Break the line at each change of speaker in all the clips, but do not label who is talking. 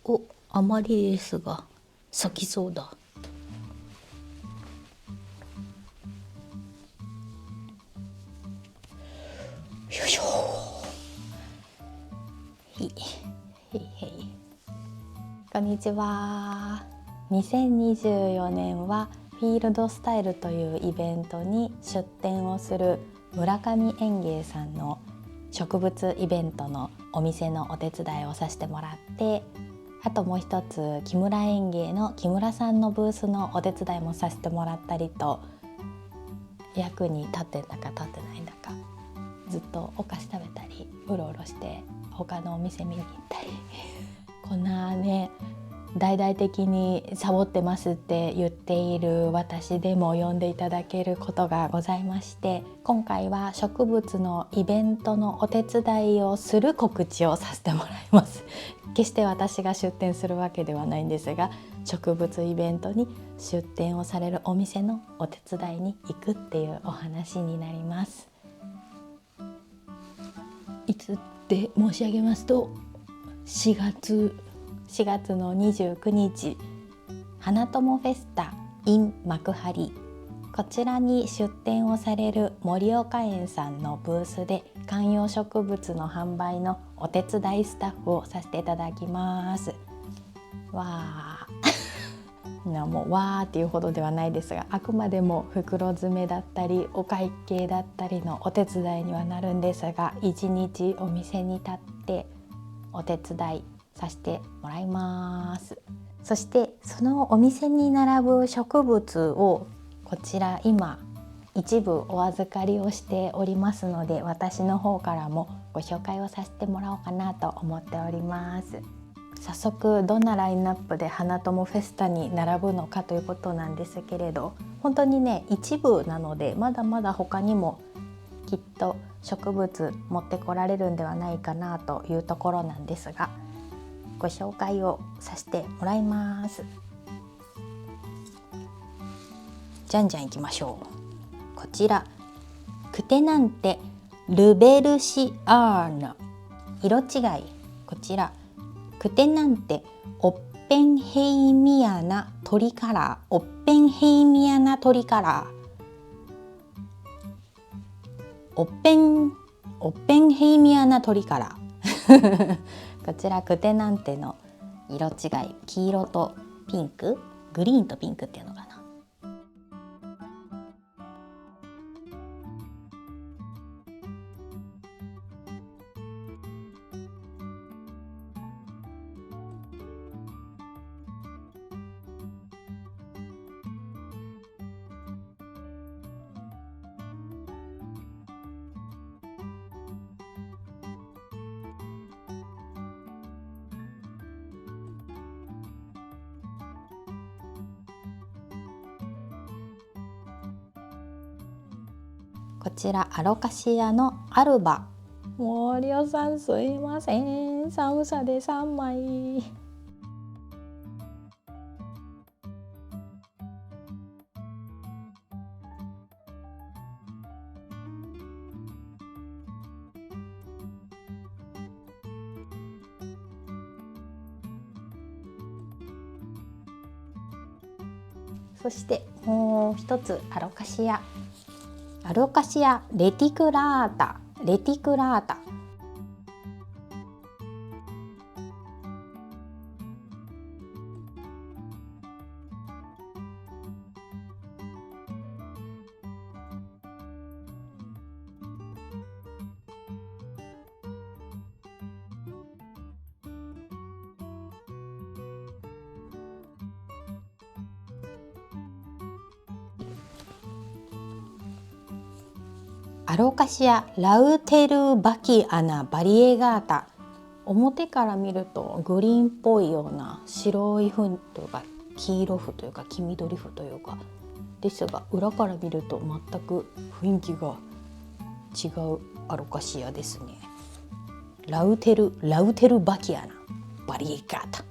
お、アマリリスが咲きそうだ。よいしょ。へいへいへい。こんにちは。2024年はフィールドスタイルというイベントに出展をする村上園芸さんの植物イベントのお店のお手伝いをさせてもらって、あともう一つ木村園芸の木村さんのブースのお手伝いもさせてもらったりと、役に立ってんだか立ってないんだかずっとお菓子食べたりうろうろして他のお店見に行ったりこんなね、大々的にサボってますって言っている私でも呼んでいただけることがございまして、今回は植物のイベントのお手伝いをする告知をさせてもらいます。決して私が出店するわけではないんですが、植物イベントに出店をされるお店のお手伝いに行くっていうお話になります。いつって申し上げますと、4月の29日花友フェスタ in 幕張、こちらに出店をされる森岡園さんのブースで観葉植物の販売のお手伝いスタッフをさせていただきます。わーもうわーっていうほどではないですが、あくまでも袋詰めだったりお会計だったりのお手伝いにはなるんですが、一日お店に立ってお手伝いさせてもらいます。そしてそのお店に並ぶ植物をこちら今一部お預かりをしておりますので、私の方からもご紹介をさせてもらおうかなと思っております。早速どんなラインナップで花友フェスタに並ぶのかということなんですけれど、本当にね一部なのでまだまだ他にもきっと植物持ってこられるんではないかなというところなんですが、ご紹介をさせてもらいます。じゃんじゃんいきましょう。こちらクテナンテルベルシアーナ、色違いこちらクテナンテオッペンヘイミアナトリカラー、オッペンヘイミアナトリカラー、オッペンヘイミアナトリカラーこちらクテナンテの色違い、黄色とピンク、グリーンとピンクっていうのかな。こちらアロカシアのアルバ。森尾さんすいません、寒さで3枚。そしてもう一つアロカシアレティクラータ、アロカシアラウテルバキアナバリエガータ。表から見るとグリーンっぽいような白い斑というか黄色斑というか黄緑斑というかですが、裏から見ると全く雰囲気が違うアロカシアですね。ラウテルバキアナバリエガータ。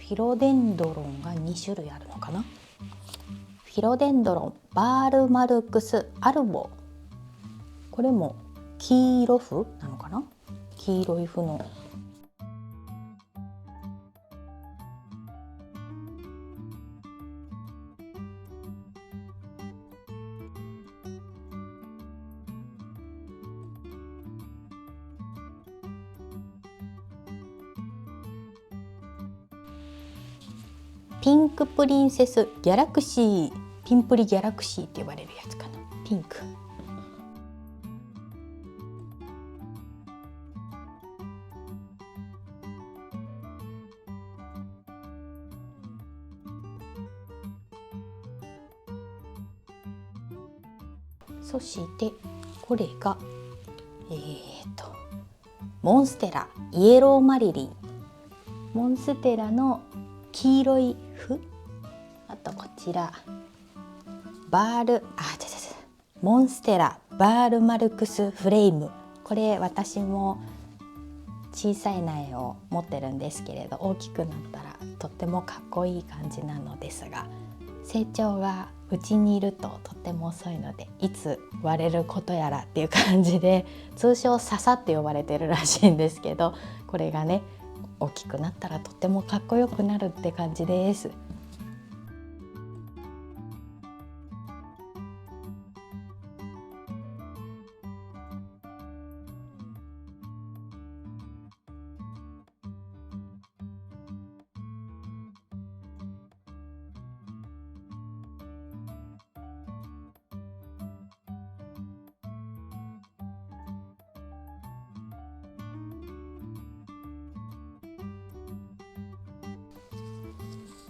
フィロデンドロンが2種類あるのかな。フィロデンドロンバールマルクスアルボ、これも黄色符なのかな、黄色い符のピンクプリンセスギャラクシー、ピンプリギャラクシーって呼ばれるやつかな。ピンク。そしてこれがモンステライエローマリリン、モンステラの黄色い符、あとこちらモンステラバールマルクスフレーム、これ私も小さい苗を持ってるんですけれど、大きくなったらとってもかっこいい感じなのですが、成長がうちにいるととっても遅いので、いつ割れることやらっていう感じで、通称笹って呼ばれてるらしいんですけど、これがね大きくなったらとってもかっこよくなるって感じです。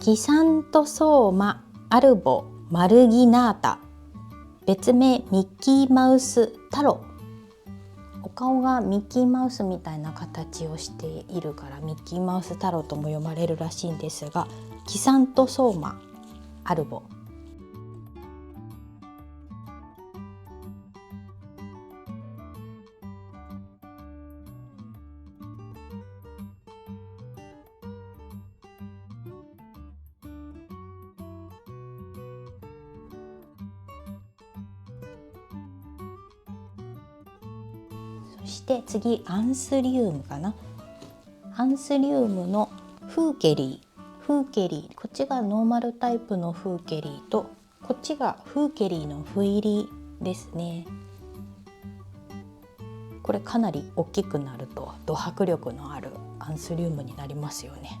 キサントソーマアルボマルギナータ、別名ミッキーマウスタロ。お顔がミッキーマウスみたいな形をしているからミッキーマウスタロとも読まれるらしいんですが、キサントソーマアルボ。そして次アンスリウムかな。アンスリウムのフーケリー、こっちがノーマルタイプのフーケリーと、こっちがフーケリーの斑入りですね。これかなり大きくなるとド迫力のあるアンスリウムになりますよね。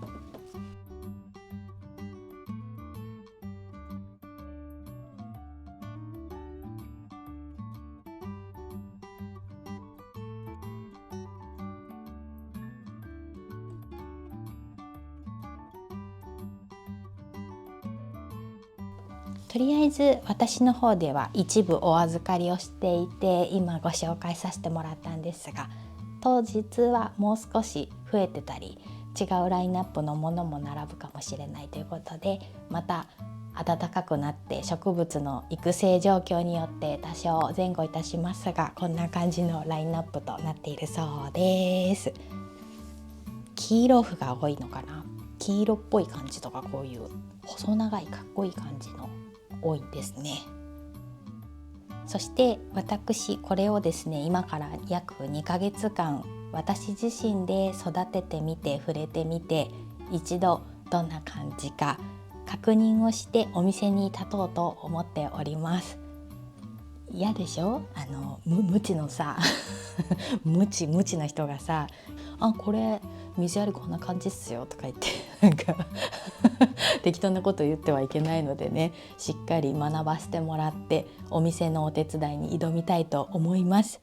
とりあえず私の方では一部お預かりをしていて、今ご紹介させてもらったんですが、当日はもう少し増えてたり違うラインナップのものも並ぶかもしれないということで、また暖かくなって植物の育成状況によって多少前後いたしますが、こんな感じのラインナップとなっているそうです。黄色符が多いのかな、黄色っぽい感じとか、こういう細長いかっこいい感じの多いですね。そして私これをですね、今から約2ヶ月間私自身で育ててみて触れてみて、一度どんな感じか確認をしてお店に立とうと思っております。嫌でしょ、無知のさ無知な人がさ、これ水やりこんな感じっすよとか言ってなんか適当なこと言ってはいけないのでね、しっかり学ばせてもらってお店のお手伝いに挑みたいと思います。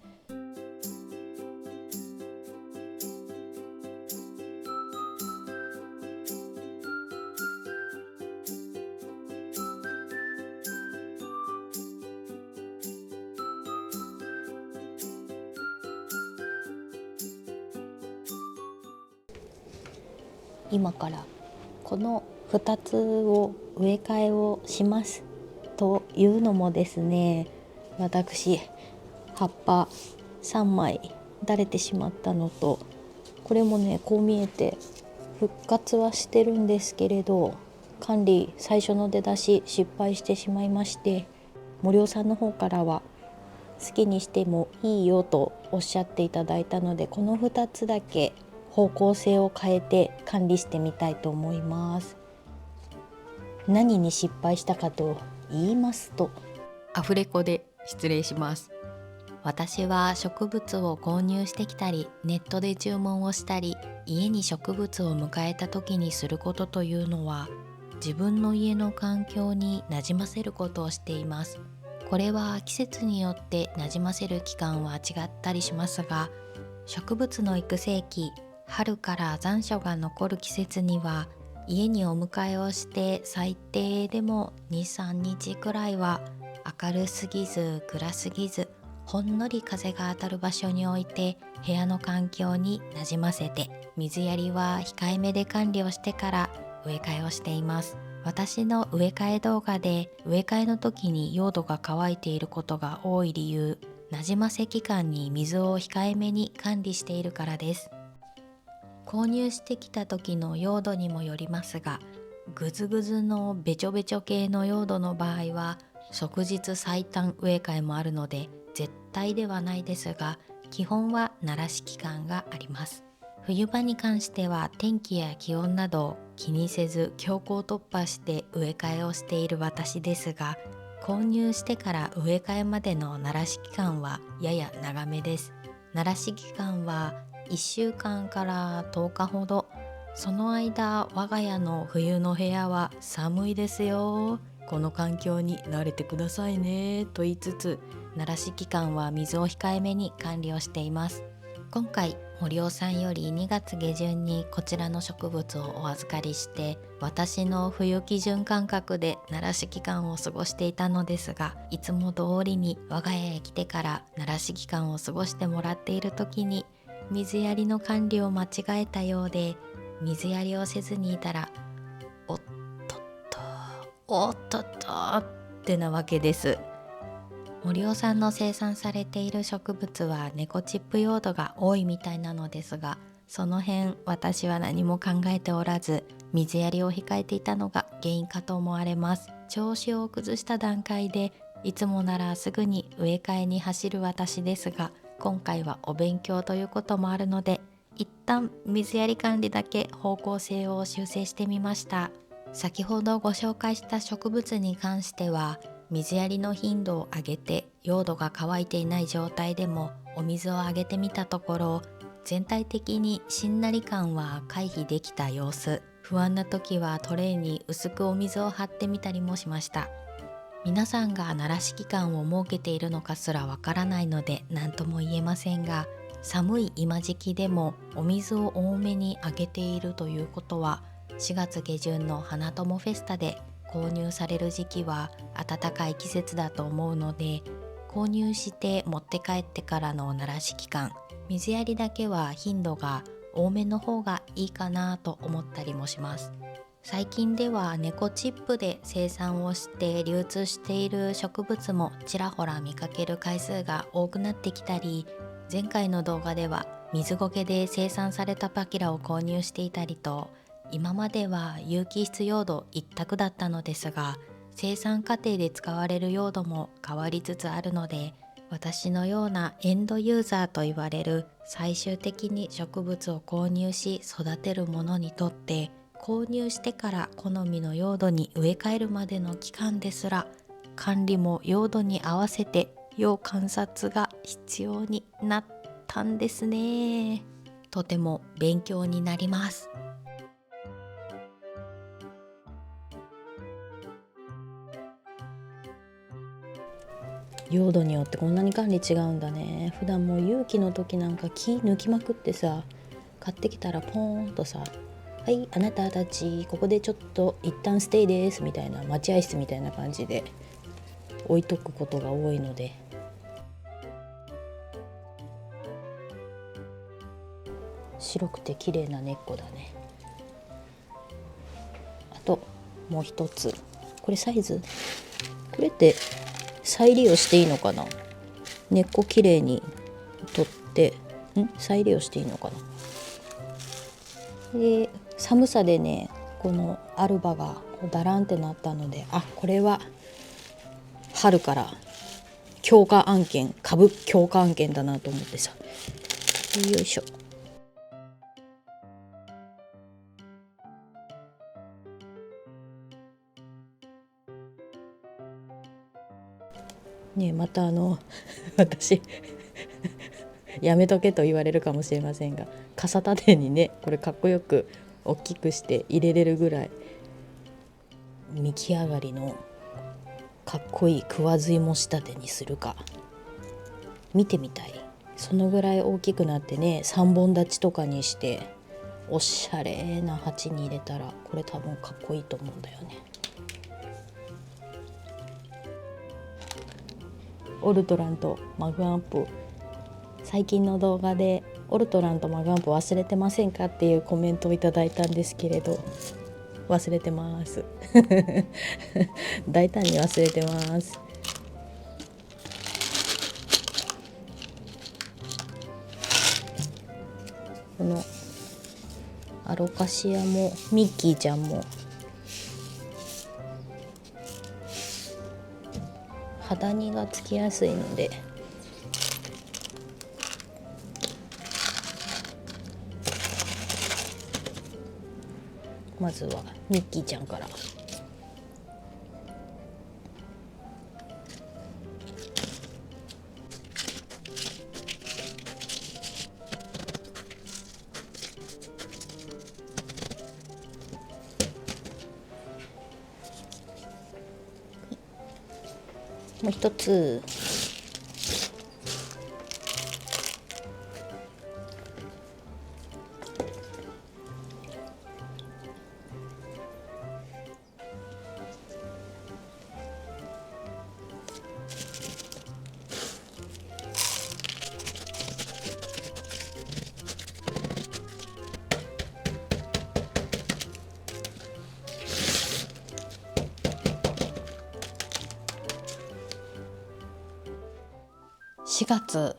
今からこの2つを植え替えをしますというのもですね、私葉っぱ3枚垂れてしまったのと、これもねこう見えて復活はしてるんですけれど、管理最初の出だし失敗してしまいまして、森尾さんの方からは好きにしてもいいよとおっしゃっていただいたので、この2つだけ方向性を変えて管理してみたいと思います。何に失敗したかと言いますと、アフレコで失礼します。私は植物を購入してきたり、ネットで注文をしたり、家に植物を迎えた時にすることというのは、自分の家の環境になじませることをしています。これは季節によってなじませる期間は違ったりしますが、植物の育成期、春から残暑が残る季節には、家にお迎えをして最低でも 2,3 日くらいは明るすぎず暗すぎず、ほんのり風が当たる場所に置いて、部屋の環境になじませて、水やりは控えめで管理をしてから植え替えをしています。私の植え替え動画で、植え替えの時に用土が乾いていることが多い理由、なじませ期間に水を控えめに管理しているからです。購入してきた時の用土にもよりますが、ぐずぐずのべちょべちょ系の用土の場合は即日最短植え替えもあるので絶対ではないですが、基本は慣らし期間があります。冬場に関しては天気や気温などを気にせず強行突破して植え替えをしている私ですが、購入してから植え替えまでの慣らし期間はやや長めです。慣らし期間は1週間から10日ほど。その間、我が家の冬の部屋は寒いですよ、この環境に慣れてくださいねと言いつつ、慣らし期間は水を控えめに管理をしています。今回森尾さんより2月下旬にこちらの植物をお預かりして、私の冬基準感覚で慣らし期間を過ごしていたのですが、いつも通りに我が家へ来てから慣らし期間を過ごしてもらっている時に、水やりの管理を間違えたようで、水やりをせずにいたら、おっとっとおっとっとってなわけです。森尾さんの生産されている植物は猫チップ用土が多いみたいなのですが、その辺私は何も考えておらず、水やりを控えていたのが原因かと思われます。調子を崩した段階で、いつもならすぐに植え替えに走る私ですが、今回はお勉強ということもあるので、一旦水やり管理だけ方向性を修正してみました。先ほどご紹介した植物に関しては、水やりの頻度を上げて用土が乾いていない状態でもお水をあげてみたところ、全体的にしんなり感は回避できた様子。不安な時はトレーに薄くお水を張ってみたりもしました。皆さんが慣らし期間を設けているのかすらわからないので何とも言えませんが、寒い今時期でもお水を多めにあげているということは、4月下旬の花友フェスタで購入される時期は暖かい季節だと思うので、購入して持って帰ってからの慣らし期間、水やりだけは頻度が多めの方がいいかなと思ったりもします。最近では猫チップで生産をして流通している植物もちらほら見かける回数が多くなってきたり、前回の動画では水苔で生産されたパキラを購入していたりと、今までは有機質用土一択だったのですが、生産過程で使われる用土も変わりつつあるので、私のようなエンドユーザーと言われる最終的に植物を購入し育てる者にとって、購入してから好みの用土に植え替えるまでの期間ですら、管理も用土に合わせて要観察が必要になったんですね。とても勉強になります。用土によってこんなに管理違うんだね。普段もう有機の時なんか木抜きまくってさ、買ってきたらポーンとさ、はい、あなたたちここでちょっと一旦ステイですみたいな、待合室みたいな感じで置いとくことが多いので、白くて綺麗な根っこだね。あともう一つ、これサイズ、これって再利用していいのかな。根っこ綺麗に取って再利用していいのかな。で寒さでねこのアルバがだらんってなったので、これは春から強化案件、株強化案件だなと思ってさ、よいしょ。ね、また私やめとけと言われるかもしれませんが、傘立てにねこれかっこよく大きくして入れれるぐらい見来上がりのかっこいい食わず芋仕立てにするか見てみたい。そのぐらい大きくなってね、3本立ちとかにしておしゃれな鉢に入れたらこれ多分かっこいいと思うんだよね。オルトランとマグアンプ、最近の動画でオルトランとマグアンプ忘れてませんかっていうコメントをいただいたんですけれど、忘れてます大胆に忘れてます。このアロカシアもミッキーちゃんも肌にがつきやすいので、まずはミッキーちゃんから。もう一つ4月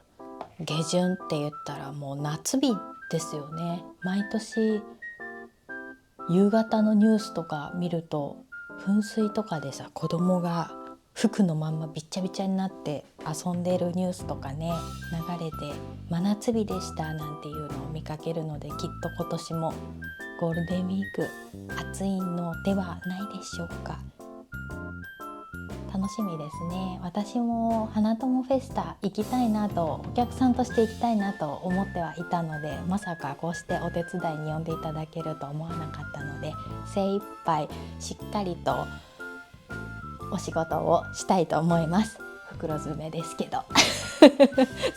下旬って言ったらもう夏日ですよね。毎年夕方のニュースとか見ると噴水とかでさ、子供が服のまんまびっちゃびちゃになって遊んでるニュースとかね流れて、真夏日でしたなんていうのを見かけるので、きっと今年もゴールデンウィーク暑いのではないでしょうか。楽しみですね。私も花友フェスタ行きたいなと、お客さんとして行きたいなと思ってはいたので、まさかこうしてお手伝いに呼んでいただけると思わなかったので、精一杯しっかりとお仕事をしたいと思います。袋詰めですけど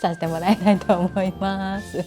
させてもらいたいと思います